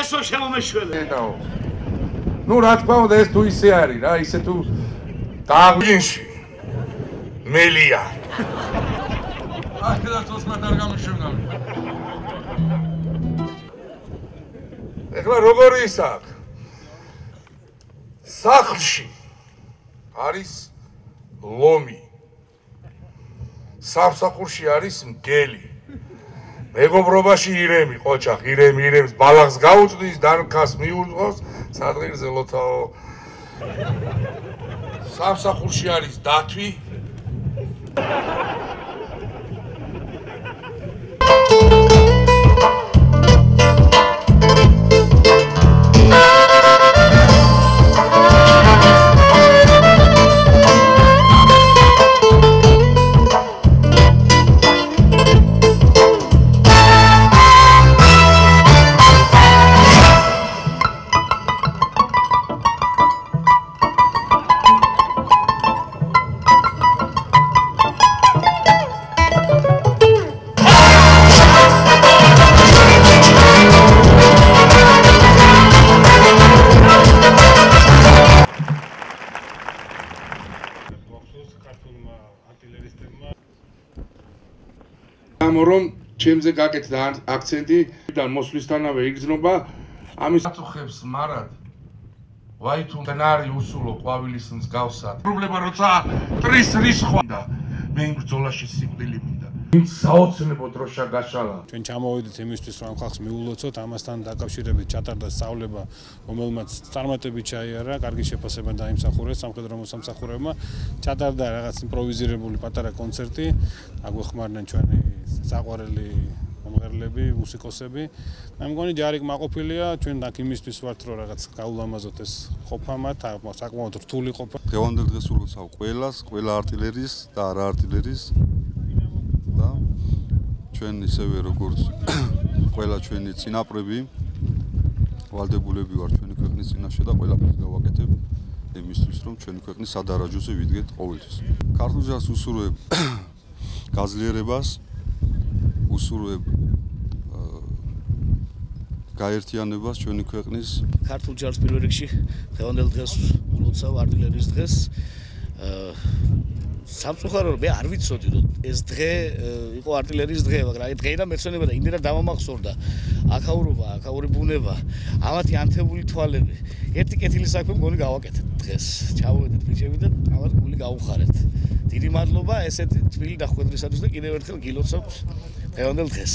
ესო შემომეშველე. ნუ რა თქმა უნდა ეს თუ ისე არის რა, ისე თუ დაგვინში მელია. ახლა თოსმა არ გამიშევნა. ეხლა როგორი ისაკ? სახლში არის ლომი. სამსახურში არის მგელი. მეგობრობაში ირემი, ყოჩახ, ირემს ბალახს გაუწდის, დანქას მიუძღოს, სადღირზე ლოთაო. სამსახურში არის დათვი. რომ ჩემზე გაკეთდა აქცენტი და მოსვლისთანავე იგრძნობა ამის აწუხებს მარად ვაი თუ ნარი უსულო ყვავილის მსგავსად პრობლემა როცა ტრის რის ხვდა მე იმ ბრძოლაში სიკვდილი მინდა ვინც საოცნებო დროშა გაშალა ჩვენ ჩამოვიდით იმისთვის რომ ხალხს მიულოცოთ ამასთან დაკავშირებით ჩატარდა სწავლება რომელმაც წარმატებით ჩაიარა კარგი შეფასება დაიმსახურეს სამხედრო მოსამსახურებმა ჩატარდა რაღაც იმპროვიზირებული პატარა კონცერტი აგვეხმარნენ ჩვენი საყვარელი მომღერლები, მუსიკოსები. მე მგონი ჯარი კმაყოფილია, ჩვენ აქ იმისთვის ვართ, რომ რაღაც გაულამაზოთ ეს ყოფამა, საკმაოდ რთული ყოფა. დღევანდელ დღეს ულოცავ ყველას, ყველა არტილერიის და არა არტილერიის და ჩვენ ისევე როგორც ყველა ჩვენი წინაპრები ვალდებულები ვართ ჩვენი ქვეყნის წინაშე და ყველაფერს გავაკეთებ იმისთვის, რომ ჩვენი ქვეყნის სადარაჯოზე ვიდგეთ ყოველთვის. ქართულ ჯარს უსურვებ გაძლიერებას უსურვებ გაერთიანებას ჩვენი ქვეყნის ქართულ ჯარს პირველ რიგში დღევანდელ დღეს ულოცავ არტილერიის დღეს სამწუხარო მე არ ვიცოდი რომ ეს დღე იყო არტილერიის დღე მაგრამ აი დღეიდან მეცნობა და იმდენად დამამახსოვრდა აქაურობა აქაური ბუნება ამათი ანთებული თვალები ერთი კეთილი საქმე მგონი გავაკეთეთ დღეს ჩავედით ბიჭები და ამათ გული გავუხარეთ დიდი მადლობა ესეთი თბილი დახვედრისათვის და კიდევ ერთხელ გილოცავთ დღევანდელ დღეს